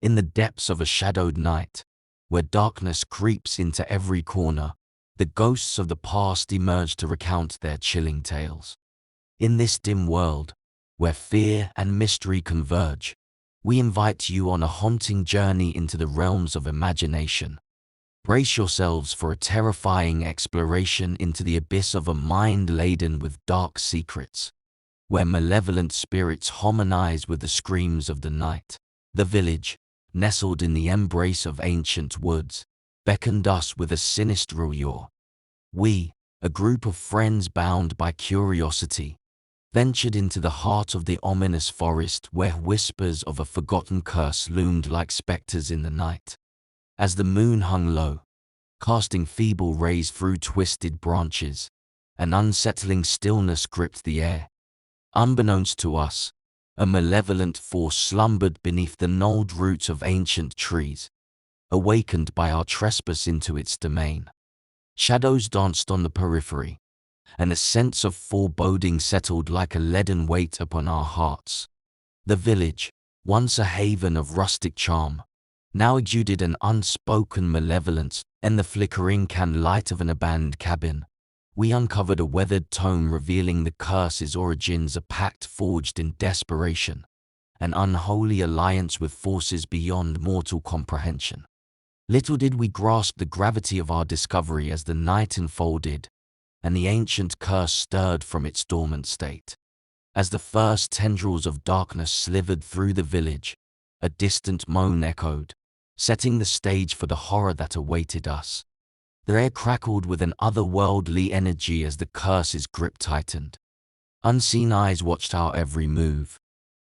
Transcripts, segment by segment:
In the depths of a shadowed night, where darkness creeps into every corner, the ghosts of the past emerge to recount their chilling tales. In this dim world, where fear and mystery converge, we invite you on a haunting journey into the realms of imagination. Brace yourselves for a terrifying exploration into the abyss of a mind laden with dark secrets, where malevolent spirits harmonize with the screams of the night. The village, nestled in the embrace of ancient woods, beckoned us with a sinister allure. We, a group of friends bound by curiosity, ventured into the heart of the ominous forest where whispers of a forgotten curse loomed like specters in the night. As the moon hung low, casting feeble rays through twisted branches, an unsettling stillness gripped the air. Unbeknownst to us, a malevolent force slumbered beneath the gnarled roots of ancient trees, awakened by our trespass into its domain. Shadows danced on the periphery, and a sense of foreboding settled like a leaden weight upon our hearts. The village, once a haven of rustic charm, now exuded an unspoken malevolence. In the flickering light of an abandoned cabin, we uncovered a weathered tome revealing the curse's origins, a pact forged in desperation, an unholy alliance with forces beyond mortal comprehension. Little did we grasp the gravity of our discovery as the night unfolded, and the ancient curse stirred from its dormant state. As the first tendrils of darkness slithered through the village, a distant moan echoed, setting the stage for the horror that awaited us. The air crackled with an otherworldly energy as the curse's grip tightened. Unseen eyes watched our every move,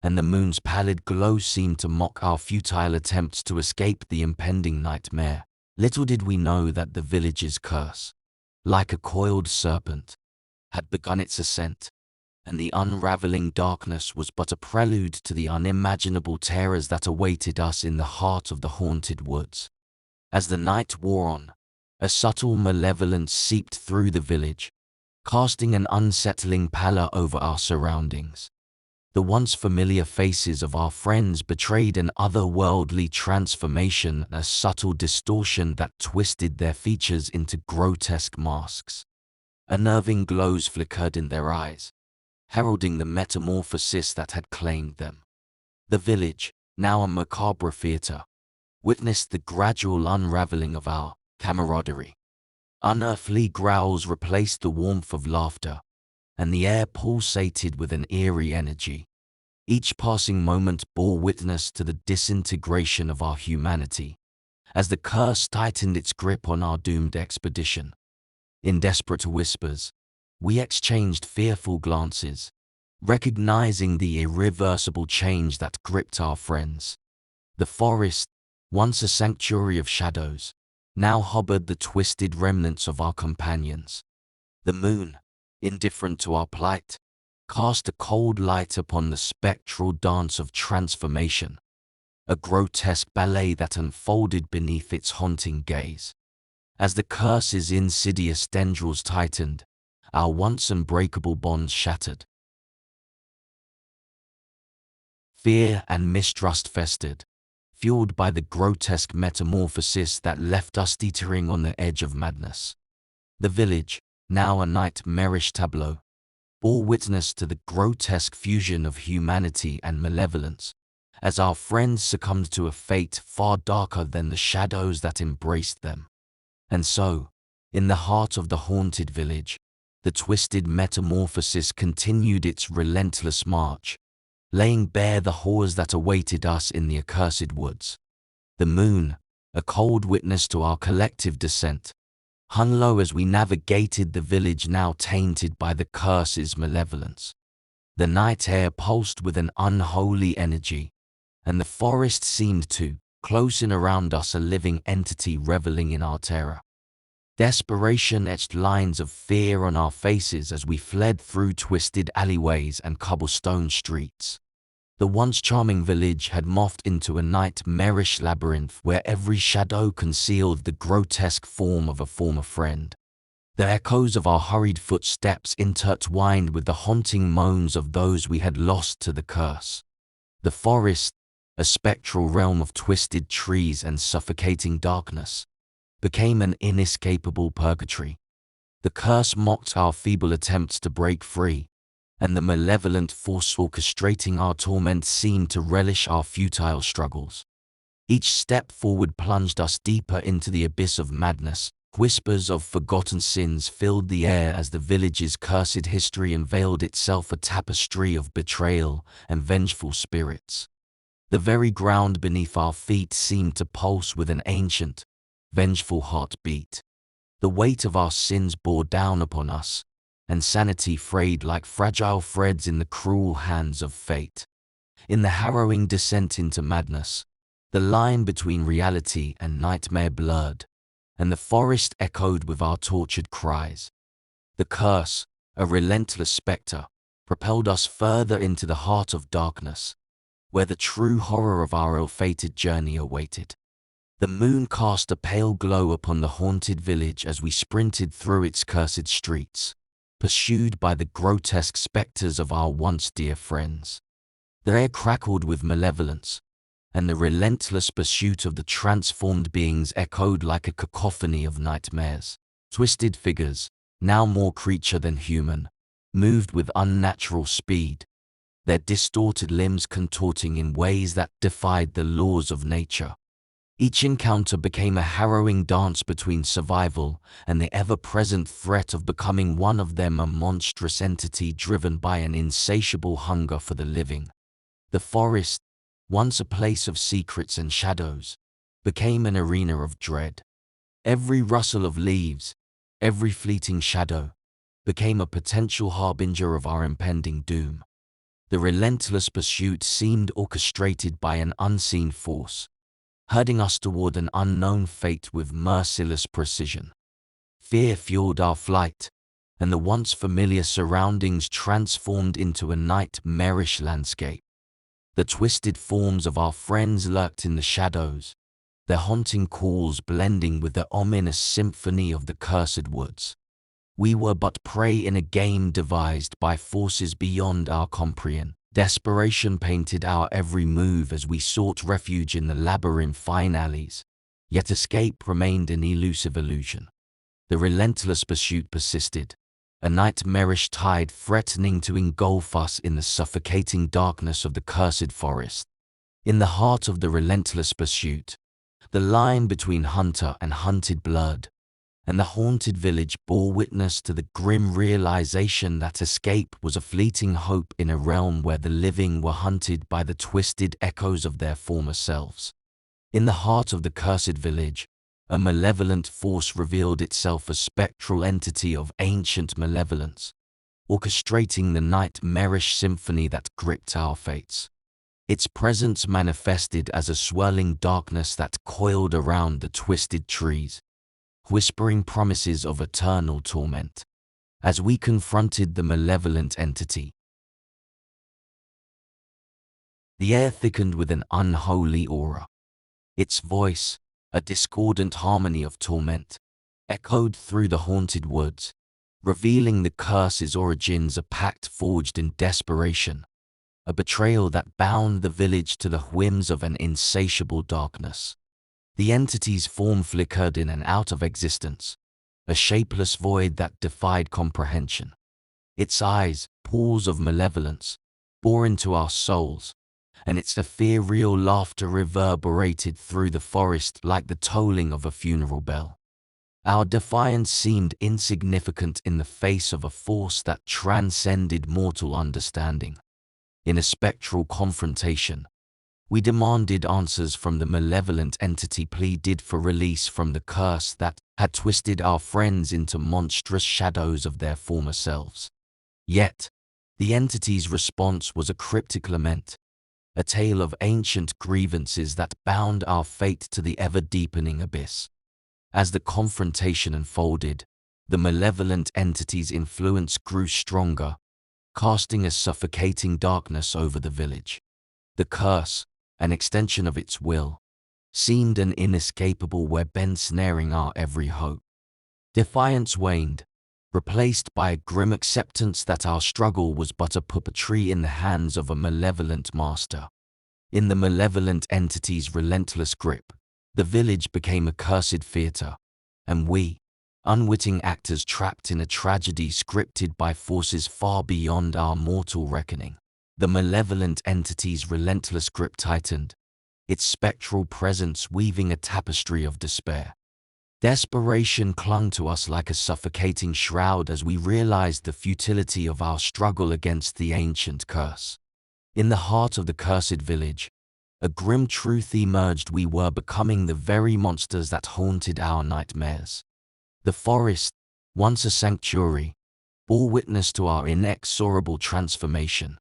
and the moon's pallid glow seemed to mock our futile attempts to escape the impending nightmare. Little did we know that the village's curse, like a coiled serpent, had begun its ascent, and the unraveling darkness was but a prelude to the unimaginable terrors that awaited us in the heart of the haunted woods. As the night wore on, a subtle malevolence seeped through the village, casting an unsettling pallor over our surroundings. The once familiar faces of our friends betrayed an otherworldly transformation, a subtle distortion that twisted their features into grotesque masks. Unnerving glows flickered in their eyes, heralding the metamorphosis that had claimed them. The village, now a macabre theater, witnessed the gradual unraveling of our camaraderie. Unearthly growls replaced the warmth of laughter, and the air pulsated with an eerie energy. Each passing moment bore witness to the disintegration of our humanity, as the curse tightened its grip on our doomed expedition. In desperate whispers, we exchanged fearful glances, recognizing the irreversible change that gripped our friends. The forest, once a sanctuary of shadows, now harbored the twisted remnants of our companions. The moon, indifferent to our plight, cast a cold light upon the spectral dance of transformation, a grotesque ballet that unfolded beneath its haunting gaze. As the curse's insidious tendrils tightened, our once unbreakable bonds shattered. Fear and mistrust festered, fueled by the grotesque metamorphosis that left us teetering on the edge of madness. The village, now a nightmarish tableau, bore witness to the grotesque fusion of humanity and malevolence, as our friends succumbed to a fate far darker than the shadows that embraced them. And so, in the heart of the haunted village, the twisted metamorphosis continued its relentless march, laying bare the horrors that awaited us in the accursed woods. The moon, a cold witness to our collective descent, hung low as we navigated the village now tainted by the curse's malevolence. The night air pulsed with an unholy energy, and the forest seemed to close in around us, a living entity reveling in our terror. Desperation etched lines of fear on our faces as we fled through twisted alleyways and cobblestone streets. The once charming village had morphed into a nightmarish labyrinth where every shadow concealed the grotesque form of a former friend. The echoes of our hurried footsteps intertwined with the haunting moans of those we had lost to the curse. The forest, a spectral realm of twisted trees and suffocating darkness, became an inescapable purgatory. The curse mocked our feeble attempts to break free, and the malevolent force orchestrating our torment seemed to relish our futile struggles. Each step forward plunged us deeper into the abyss of madness. Whispers of forgotten sins filled the air as the village's cursed history unveiled itself, a tapestry of betrayal and vengeful spirits. The very ground beneath our feet seemed to pulse with an ancient, vengeful heartbeat. The weight of our sins bore down upon us, and sanity frayed like fragile threads in the cruel hands of fate. In the harrowing descent into madness, the line between reality and nightmare blurred, and the forest echoed with our tortured cries. The curse, a relentless spectre, propelled us further into the heart of darkness, where the true horror of our ill-fated journey awaited. The moon cast a pale glow upon the haunted village as we sprinted through its cursed streets, pursued by the grotesque specters of our once dear friends. The air crackled with malevolence, and the relentless pursuit of the transformed beings echoed like a cacophony of nightmares. Twisted figures, now more creature than human, moved with unnatural speed, their distorted limbs contorting in ways that defied the laws of nature. Each encounter became a harrowing dance between survival and the ever-present threat of becoming one of them, a monstrous entity driven by an insatiable hunger for the living. The forest, once a place of secrets and shadows, became an arena of dread. Every rustle of leaves, every fleeting shadow, became a potential harbinger of our impending doom. The relentless pursuit seemed orchestrated by an unseen force, herding us toward an unknown fate with merciless precision. Fear fueled our flight, and the once familiar surroundings transformed into a nightmarish landscape. The twisted forms of our friends lurked in the shadows, their haunting calls blending with the ominous symphony of the cursed woods. We were but prey in a game devised by forces beyond our comprehension. Desperation painted our every move as we sought refuge in the labyrinthine alleys, yet escape remained an elusive illusion. The relentless pursuit persisted, a nightmarish tide threatening to engulf us in the suffocating darkness of the cursed forest. In the heart of the relentless pursuit, the line between hunter and hunted blurred, and the haunted village bore witness to the grim realization that escape was a fleeting hope in a realm where the living were hunted by the twisted echoes of their former selves. In the heart of the cursed village, a malevolent force revealed itself, a spectral entity of ancient malevolence, orchestrating the nightmarish symphony that gripped our fates. Its presence manifested as a swirling darkness that coiled around the twisted trees, whispering promises of eternal torment. As we confronted the malevolent entity, the air thickened with an unholy aura. Its voice, a discordant harmony of torment, echoed through the haunted woods, revealing the curse's origins, a pact forged in desperation, a betrayal that bound the village to the whims of an insatiable darkness. The entity's form flickered in and out of existence, a shapeless void that defied comprehension. Its eyes, pools of malevolence, bore into our souls, and its ethereal laughter reverberated through the forest like the tolling of a funeral bell. Our defiance seemed insignificant in the face of a force that transcended mortal understanding. In a spectral confrontation, we demanded answers from the malevolent entity, pleaded for release from the curse that had twisted our friends into monstrous shadows of their former selves. Yet, the entity's response was a cryptic lament, a tale of ancient grievances that bound our fate to the ever-deepening abyss. As the confrontation unfolded, the malevolent entity's influence grew stronger, casting a suffocating darkness over the village. The curse, an extension of its will, seemed an inescapable web ensnaring our every hope. Defiance waned, replaced by a grim acceptance that our struggle was but a puppetry in the hands of a malevolent master. In the malevolent entity's relentless grip, the village became a cursed theater, and we, unwitting actors trapped in a tragedy scripted by forces far beyond our mortal reckoning. The malevolent entity's relentless grip tightened, its spectral presence weaving a tapestry of despair. Desperation clung to us like a suffocating shroud as we realized the futility of our struggle against the ancient curse. In the heart of the cursed village, a grim truth emerged: we were becoming the very monsters that haunted our nightmares. The forest, once a sanctuary, bore witness to our inexorable transformation.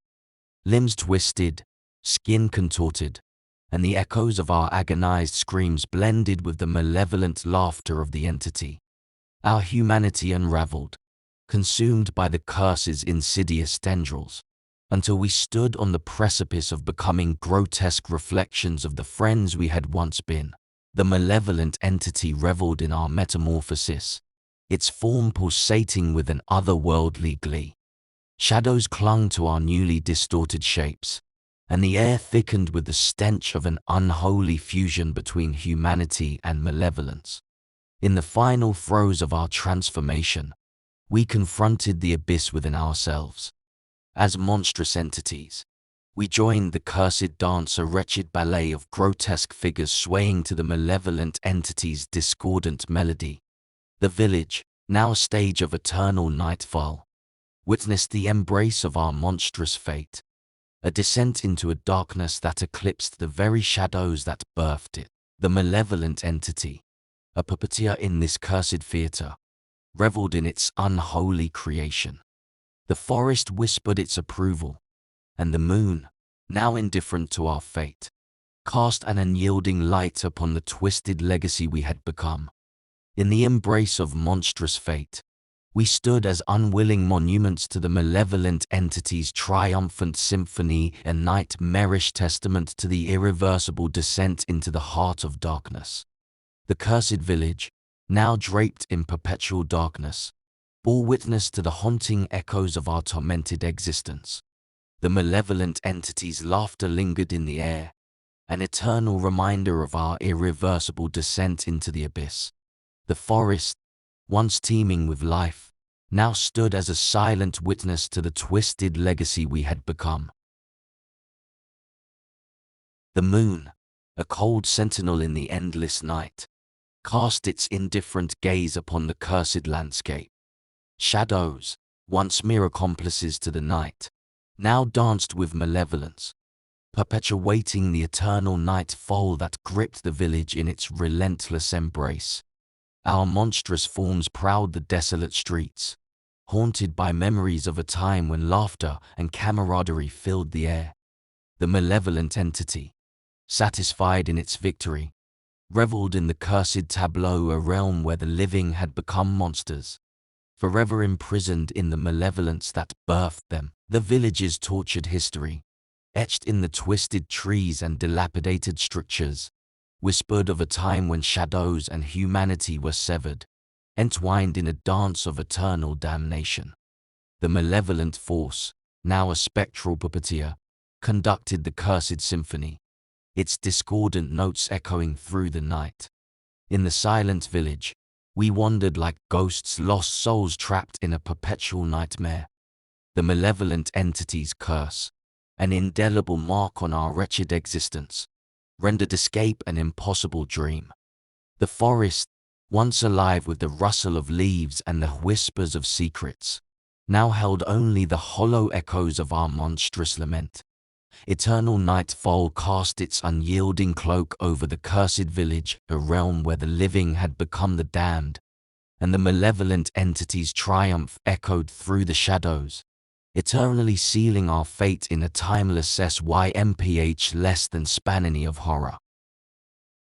Limbs twisted, skin contorted, and the echoes of our agonized screams blended with the malevolent laughter of the entity. Our humanity unraveled, consumed by the curse's insidious tendrils, until we stood on the precipice of becoming grotesque reflections of the friends we had once been. The malevolent entity reveled in our metamorphosis, its form pulsating with an otherworldly glee. Shadows clung to our newly distorted shapes, and the air thickened with the stench of an unholy fusion between humanity and malevolence. In the final throes of our transformation, we confronted the abyss within ourselves. As monstrous entities, we joined the cursed dance, a wretched ballet of grotesque figures swaying to the malevolent entity's discordant melody. The village, now a stage of eternal nightfall, witnessed the embrace of our monstrous fate, a descent into a darkness that eclipsed the very shadows that birthed it. The malevolent entity, a puppeteer in this cursed theater, reveled in its unholy creation. The forest whispered its approval, and the moon, now indifferent to our fate, cast an unyielding light upon the twisted legacy we had become. In the embrace of monstrous fate, we stood as unwilling monuments to the malevolent entity's triumphant symphony, a nightmarish testament to the irreversible descent into the heart of darkness. The cursed village, now draped in perpetual darkness, bore witness to the haunting echoes of our tormented existence. The malevolent entity's laughter lingered in the air, an eternal reminder of our irreversible descent into the abyss. The forest, once teeming with life, now stood as a silent witness to the twisted legacy we had become. The moon, a cold sentinel in the endless night, cast its indifferent gaze upon the cursed landscape. Shadows, once mere accomplices to the night, now danced with malevolence, perpetuating the eternal nightfall that gripped the village in its relentless embrace. Our monstrous forms prowled the desolate streets, haunted by memories of a time when laughter and camaraderie filled the air. The malevolent entity, satisfied in its victory, reveled in the cursed tableau, a realm where the living had become monsters, forever imprisoned in the malevolence that birthed them. The village's tortured history, etched in the twisted trees and dilapidated structures, whispered of a time when shadows and humanity were severed, entwined in a dance of eternal damnation. The malevolent force, now a spectral puppeteer, conducted the cursed symphony, its discordant notes echoing through the night. In the silent village, we wandered like ghosts, lost souls trapped in a perpetual nightmare. The malevolent entity's curse, an indelible mark on our wretched existence, rendered escape an impossible dream. The forest, once alive with the rustle of leaves and the whispers of secrets, now held only the hollow echoes of our monstrous lament. Eternal nightfall cast its unyielding cloak over the cursed village, a realm where the living had become the damned, and the malevolent entity's triumph echoed through the shadows, eternally sealing our fate in a timeless SYMPH less than spanny of horror.